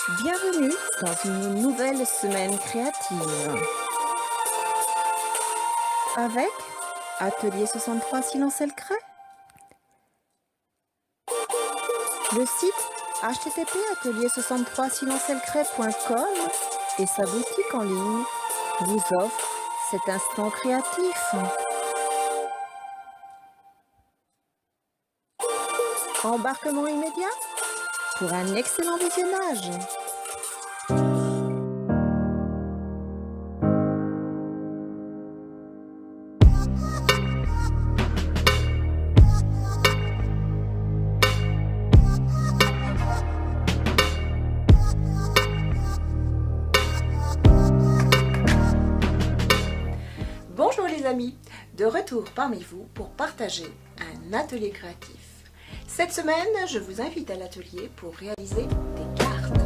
Bienvenue dans une nouvelle semaine créative. Avec Atelier 63 Silence le Crée. Le site http://atelier63silencelcret.com et sa boutique en ligne vous offrent cet instant créatif. Embarquement immédiat pour un excellent visionnage. Bonjour les amis, de retour parmi vous pour partager un atelier créatif. Cette semaine, je vous invite à l'atelier pour réaliser des cartes.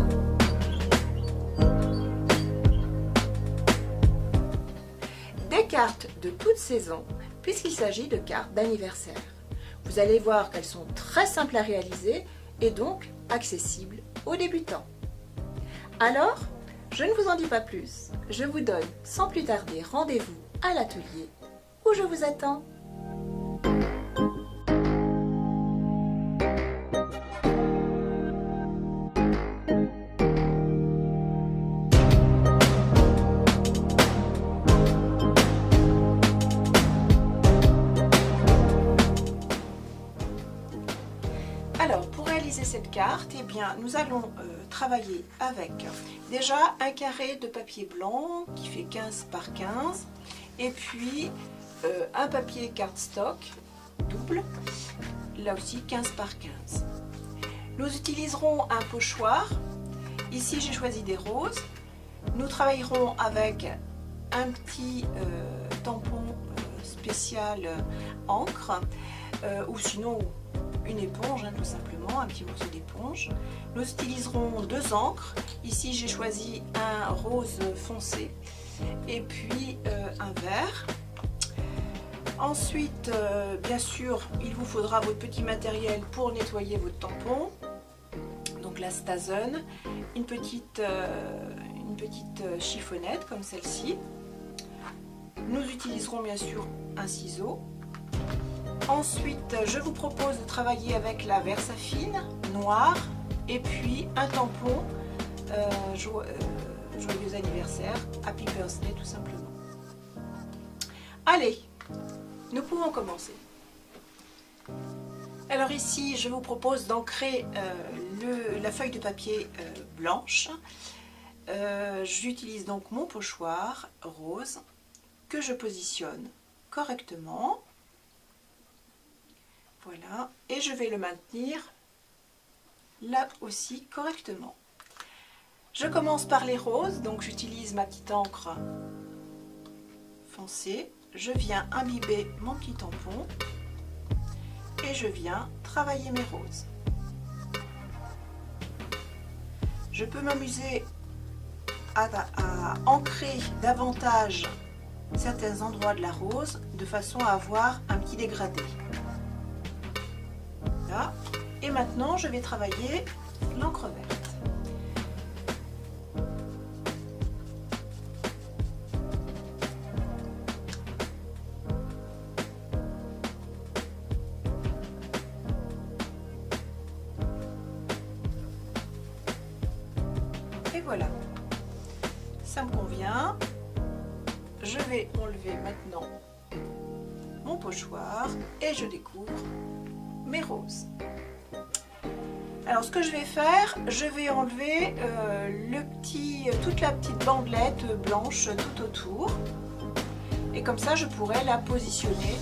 Des cartes de toute saison, puisqu'il s'agit de cartes d'anniversaire. Vous allez voir qu'elles sont très simples à réaliser et donc accessibles aux débutants. Alors, je ne vous en dis pas plus, je vous donne sans plus tarder rendez-vous à l'atelier où je vous attends. Alors, pour réaliser cette carte, eh bien, nous allons travailler avec déjà un carré de papier blanc qui fait 15 par 15 et puis un papier cardstock double, là aussi 15 par 15. Nous utiliserons un pochoir. Ici, j'ai choisi des roses. Nous travaillerons avec un petit tampon spécial encre ou sinon une éponge, tout simplement, un petit morceau d'éponge. Nous utiliserons deux encres. Ici, j'ai choisi un rose foncé et puis un vert. Ensuite, bien sûr, il vous faudra votre petit matériel pour nettoyer votre tampon. Donc la Stazen, une petite chiffonnette comme celle-ci. Nous utiliserons bien sûr un ciseau. Ensuite, je vous propose de travailler avec la Versafine noire et puis un tampon joyeux anniversaire, Happy Birthday tout simplement. Allez, nous pouvons commencer. Alors ici, je vous propose d'ancrer la feuille de papier blanche. J'utilise donc mon pochoir rose que je positionne correctement. Voilà, et je vais le maintenir là aussi correctement. Je commence par les roses, donc j'utilise ma petite encre foncée. Je viens imbiber mon petit tampon et je viens travailler mes roses. Je peux m'amuser à ancrer davantage certains endroits de la rose de façon à avoir un petit dégradé. Là. Et maintenant, je vais travailler l'encre verte. Et voilà, ça me convient. Je vais enlever maintenant mon pochoir et je découvre mes roses. Alors ce que je vais faire, je vais enlever toute la petite bandelette blanche tout autour et comme ça je pourrai la positionner .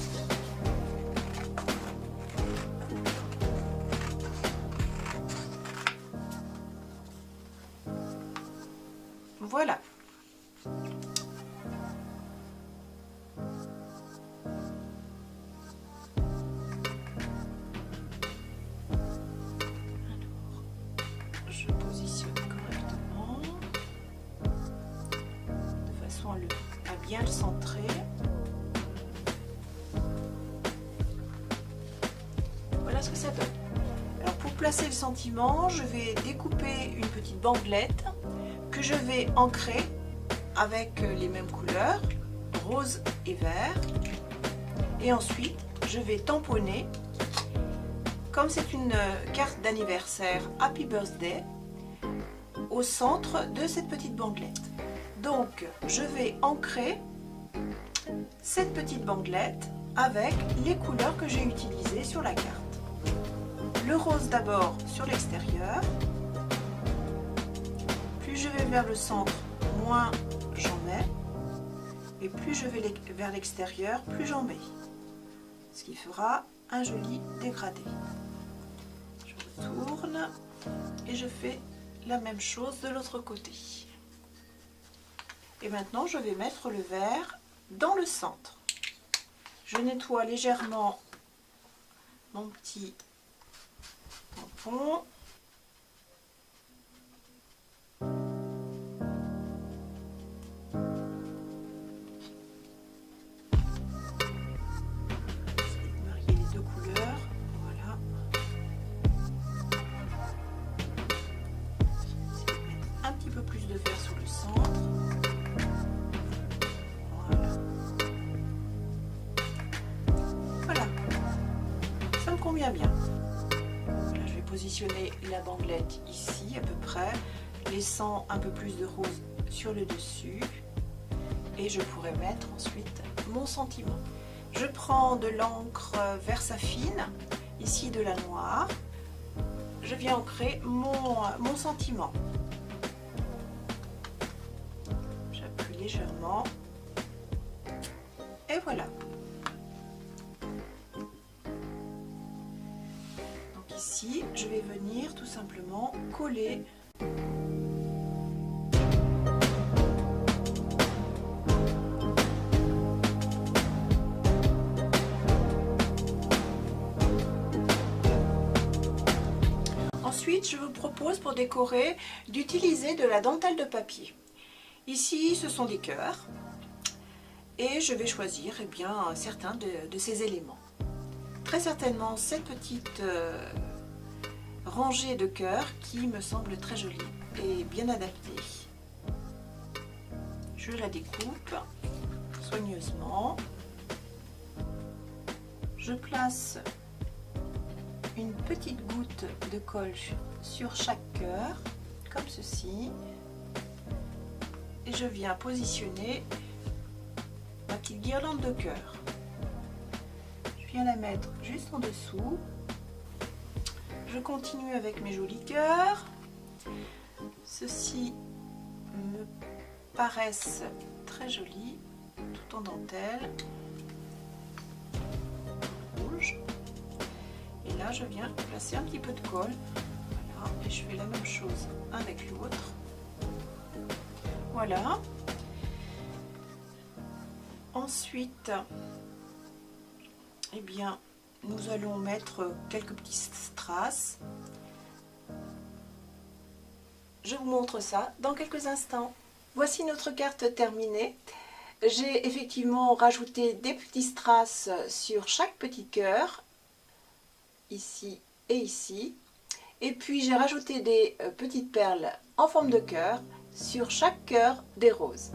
Voilà. Je positionne correctement de façon à bien le centrer. Voilà ce que ça donne. Alors pour placer le sentiment, je vais découper une petite bandelette que je vais ancrer avec les mêmes couleurs, rose et vert. Et ensuite, je vais tamponner, comme c'est une carte d'anniversaire Happy Birthday, au centre de cette petite bandelette. Donc, je vais ancrer cette petite bandelette avec les couleurs que j'ai utilisées sur la carte. Le rose d'abord sur l'extérieur. Plus je vais vers le centre, moins j'en mets. Et plus je vais vers l'extérieur, plus j'en mets. Ce qui fera un joli dégradé. Je retourne et je fais la même chose de l'autre côté. Et maintenant, je vais mettre le vert dans le centre. Je nettoie légèrement mon petit tampon. Marier les deux couleurs. Voilà. Un petit peu plus de vert sur le centre. Voilà, ça me convient bien. Voilà, je vais positionner la bandelette ici à peu près, laissant un peu plus de rose sur le dessus. Et je pourrais mettre ensuite mon sentiment. Je prends de l'encre Versafine, ici de la noire. Je viens ancrer mon sentiment. J'appuie légèrement. Et voilà. Donc ici, je vais venir tout simplement coller . Ensuite, je vous propose pour décorer d'utiliser de la dentelle de papier. Ici, ce sont des cœurs. Et je vais choisir certains de ces éléments. Très certainement cette petite rangée de cœurs qui me semble très jolie et bien adaptée. Je la découpe soigneusement. Je place une petite goutte de colle sur chaque cœur, comme ceci. Et je viens positionner ma petite guirlande de cœur. Je viens la mettre juste en dessous. Je continue avec mes jolis cœurs. Ceux-ci me paraissent très jolis, tout en dentelle rouge. Et là, je viens placer un petit peu de colle. Voilà, et je fais la même chose avec l'autre. Voilà. Ensuite, nous allons mettre quelques petits strass. Je vous montre ça dans quelques instants. Voici notre carte terminée. J'ai effectivement rajouté des petits strass sur chaque petit cœur, ici et ici. Et puis j'ai rajouté des petites perles en forme de cœur sur chaque cœur des roses.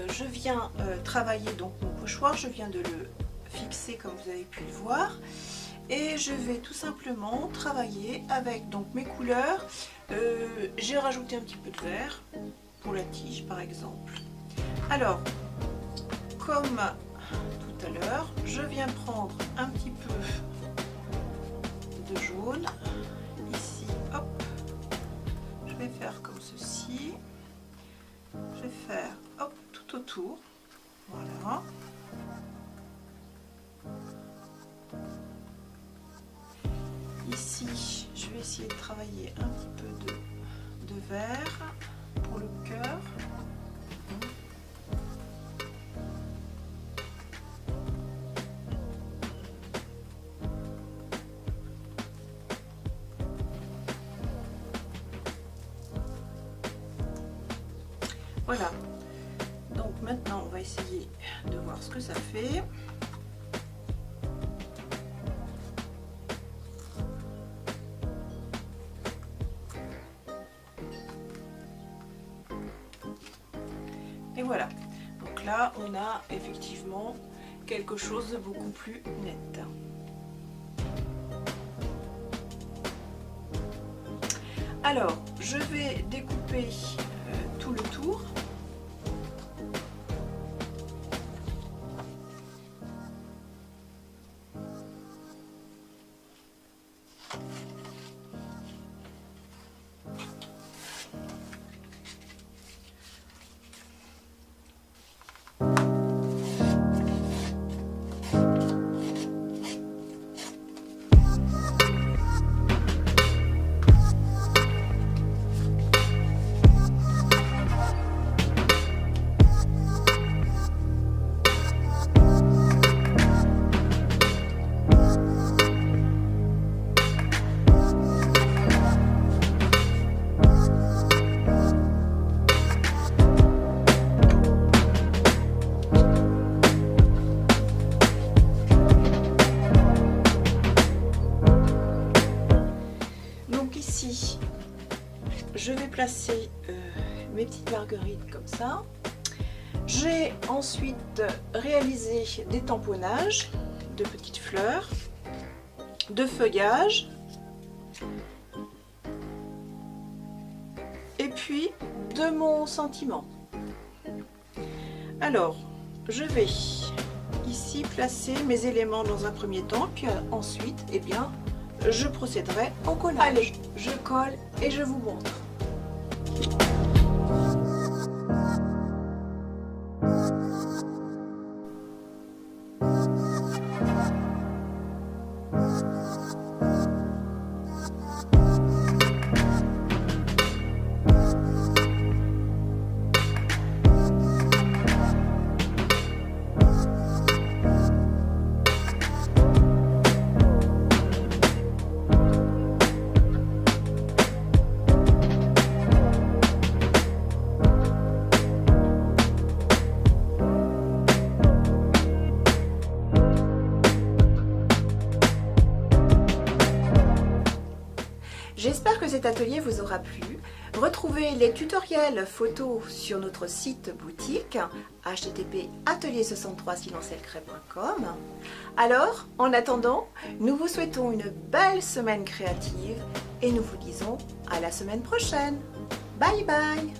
Je viens travailler donc mon pochoir, je viens de le fixer comme vous avez pu le voir et je vais tout simplement travailler avec donc mes couleurs. J'ai rajouté un petit peu de vert pour la tige par exemple. Alors comme tout à l'heure, je viens prendre un petit peu de jaune ici, hop, je vais tout autour. Voilà. Ici, je vais essayer de travailler un petit peu de vert pour le cœur. Voilà, donc maintenant on va essayer de voir ce que ça fait. Et voilà, donc là on a effectivement quelque chose de beaucoup plus net. Alors, je vais découper tout le tour. Je vais placer mes petites marguerites comme ça. J'ai ensuite réalisé des tamponnages de petites fleurs, de feuillage et puis de mon sentiment. Alors, je vais ici placer mes éléments dans un premier temps, puis ensuite, eh bien, je procéderai au collage. Allez, je colle et je vous montre. J'espère que cet atelier vous aura plu. Retrouvez les tutoriels photos sur notre site boutique http://atelier63silencelcré.com. Alors, en attendant, nous vous souhaitons une belle semaine créative et nous vous disons à la semaine prochaine. Bye bye!